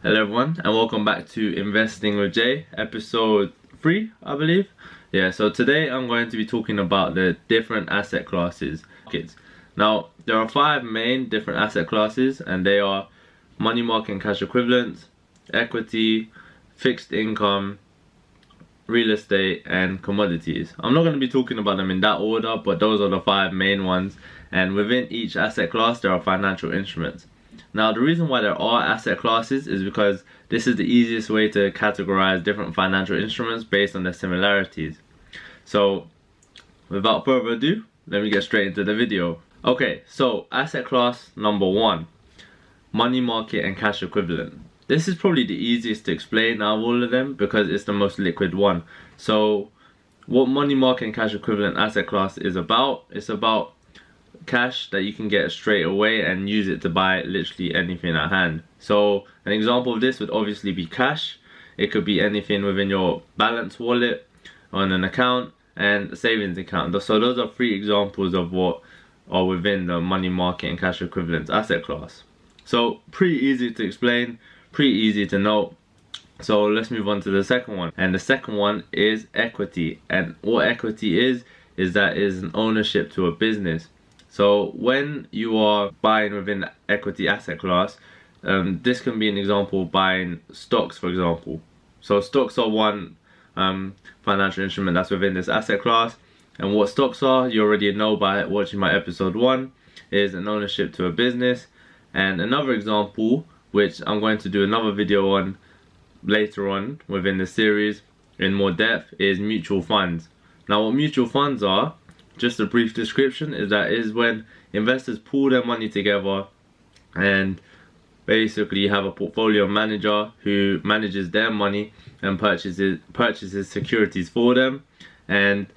Hello everyone, and welcome back to Investing with Jay, episode 3, I believe. Yeah, so today I'm going to be talking about the different asset classes. Now, there are 5 main different asset classes, and they are money market and cash equivalents, equity, fixed income, real estate, and commodities. I'm not going to be talking about them in that order, but those are the 5 main ones, and within each asset class there are financial instruments. Now, the reason why there are asset classes is because this is the easiest way to categorize different financial instruments based on their similarities. So, without further ado, let me get straight into the video. Okay, so asset class number 1, money market and cash equivalent. This is probably the easiest to explain out of all of them because it's the most liquid one. So, what money market and cash equivalent asset class is about, it's about cash that you can get straight away and use it to buy literally anything at hand. So an example of this would obviously be cash. It could be anything within your balance wallet, on an account, and a savings account. So those are 3 examples of what are within the money market and cash equivalents asset class. So pretty easy to explain, pretty easy to know. So let's move on to the second one, and the second one is equity. And what equity is that it is an ownership to a business. So when you are buying within the equity asset class, this can be an example of buying stocks, for example. So stocks are one financial instrument that's within this asset class. And what stocks are, you already know by watching my episode 1, is an ownership to a business. And another example, which I'm going to do another video on later on within the series in more depth, is mutual funds. Now, what mutual funds are, just a brief description, is that is when investors pool their money together and basically have a portfolio manager who manages their money and purchases securities for them, and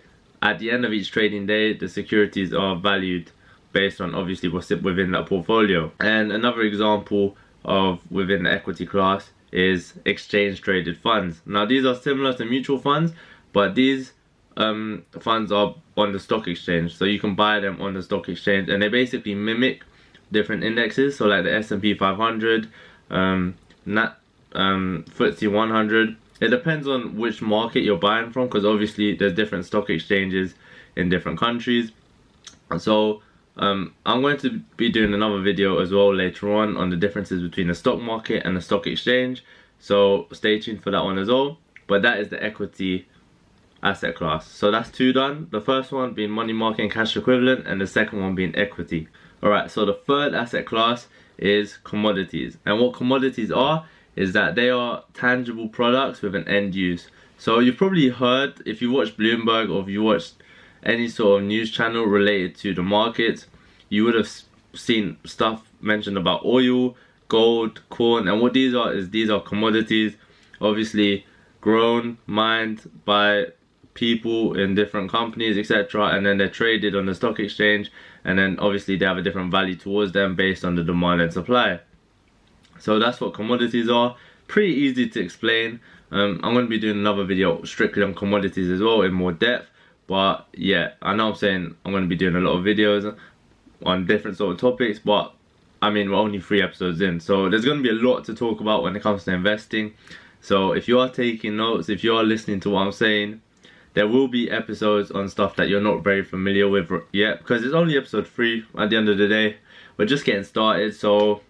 at the end of each trading day the securities are valued based on obviously what's within that portfolio. And another example of within the equity class is exchange traded funds. Now these are similar to mutual funds, but these funds are on the stock exchange, so you can buy them on the stock exchange, and they basically mimic different indexes, so like the S&P 500, FTSE 100. It depends on which market you're buying from, because obviously there's different stock exchanges in different countries. So I'm going to be doing another video as well later on the differences between the stock market and the stock exchange, so stay tuned for that one as well. But that is the equity asset class. So that's 2 done. The first one being money market and cash equivalent, and the second one being equity. Alright, so the third asset class is commodities. And what commodities are is that they are tangible products with an end use. So you've probably heard, if you watch Bloomberg or if you watched any sort of news channel related to the markets, you would have seen stuff mentioned about oil, gold, corn, and what these are is these are commodities, obviously grown, mined by people in different companies, etc., and then they're traded on the stock exchange, and then obviously they have a different value towards them based on the demand and supply. So that's what commodities are. Pretty easy to explain. I'm going to be doing another video strictly on commodities as well in more depth, but yeah, I know I'm saying I'm going to be doing a lot of videos on different sort of topics, but I mean we're only 3 episodes in, so there's going to be a lot to talk about when it comes to investing. So if you are taking notes, if you are listening to what I'm saying, there will be episodes on stuff that you're not very familiar with yet, because it's only episode 3 at the end of the day. We're just getting started, so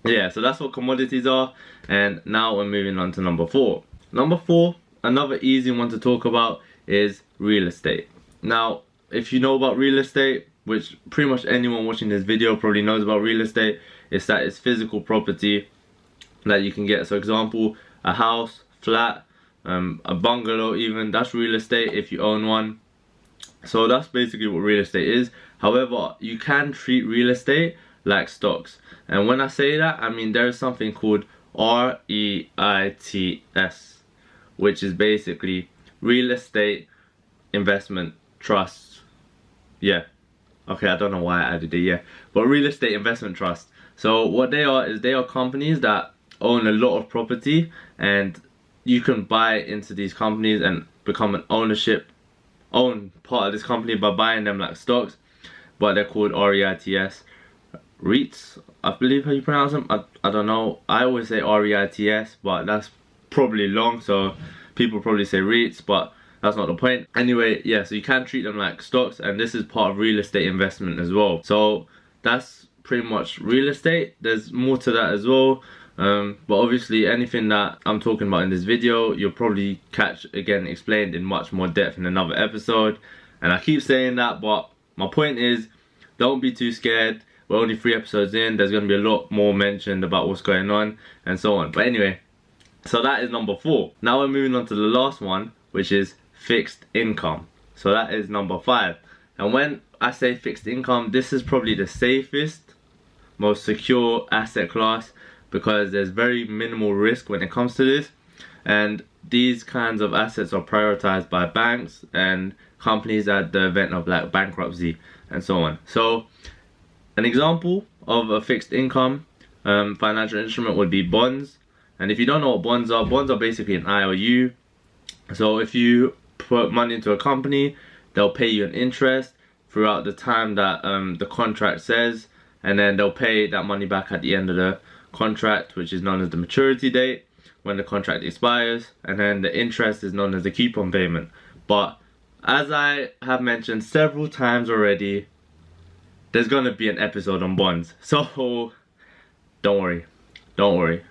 yeah, so that's what commodities are. And now we're moving on to number 4. Number 4, another easy one to talk about, is real estate. Now, if you know about real estate, which pretty much anyone watching this video probably knows about real estate, is that it's physical property that you can get. So example, a house, flat, a bungalow even, that's real estate if you own one. So that's basically what real estate is. However, you can treat real estate like stocks, and when I say that, I mean there is something called REITs, which is basically real estate investment trusts. Yeah, okay, I don't know why I added it, yeah, but real estate investment trust. So what they are is they are companies that own a lot of property, and you can buy into these companies and become an own part of this company by buying them like stocks, but they're called REITs. REITs, I believe how you pronounce them. I don't know. I always say REITs, but that's probably long, so people probably say REITs, but that's not the point. Anyway, yeah, so you can treat them like stocks, and this is part of real estate investment as well. So that's pretty much real estate. There's more to that as well. But obviously anything that I'm talking about in this video, you'll probably catch again explained in much more depth in another episode. And I keep saying that, but my point is, don't be too scared. We're only 3 episodes in. There's going to be a lot more mentioned about what's going on and so on. But anyway, so that is number 4. Now we're moving on to the last one, which is fixed income. So that is number 5. And when I say fixed income, this is probably the safest, most secure asset class, because there's very minimal risk when it comes to this, and these kinds of assets are prioritized by banks and companies at the event of like bankruptcy and so on. So an example of a fixed income financial instrument would be bonds. And if you don't know what bonds are basically an IOU. So if you put money into a company, they'll pay you an interest throughout the time that the contract says, and then they'll pay that money back at the end of the contract, which is known as the maturity date, when the contract expires, and then the interest is known as the coupon payment. But as I have mentioned several times already, there's gonna be an episode on bonds, so don't worry,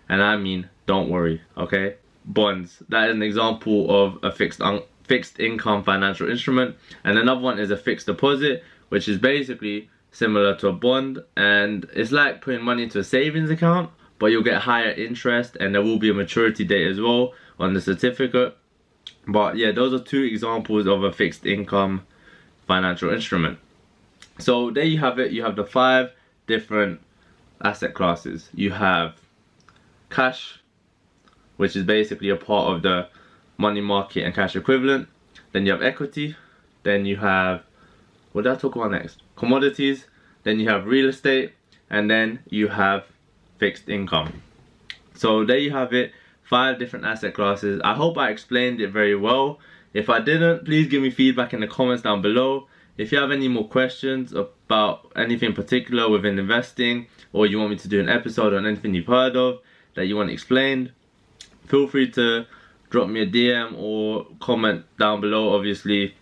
and I mean don't worry, okay? Bonds, that is an example of a fixed income financial instrument. And another one is a fixed deposit, which is basically similar to a bond, and it's like putting money into a savings account, but you'll get higher interest, and there will be a maturity date as well on the certificate. But yeah, those are 2 examples of a fixed income financial instrument. So there you have it. You have the 5 different asset classes. You have cash, which is basically a part of the money market and cash equivalent. Then you have equity. Then you have, what did I talk about next? Commodities. Then you have real estate, and then you have fixed income. So there you have it, 5 different asset classes. I hope I explained it very well. If I didn't, please give me feedback in the comments down below. If you have any more questions about anything particular within investing, or you want me to do an episode on anything you've heard of that you want explained, feel free to drop me a DM or comment down below, obviously,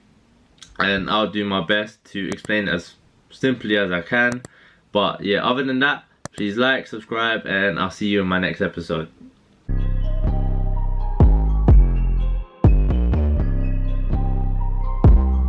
and I'll do my best to explain it as simply as I can. But yeah, other than that, please like, subscribe, and I'll see you in my next episode.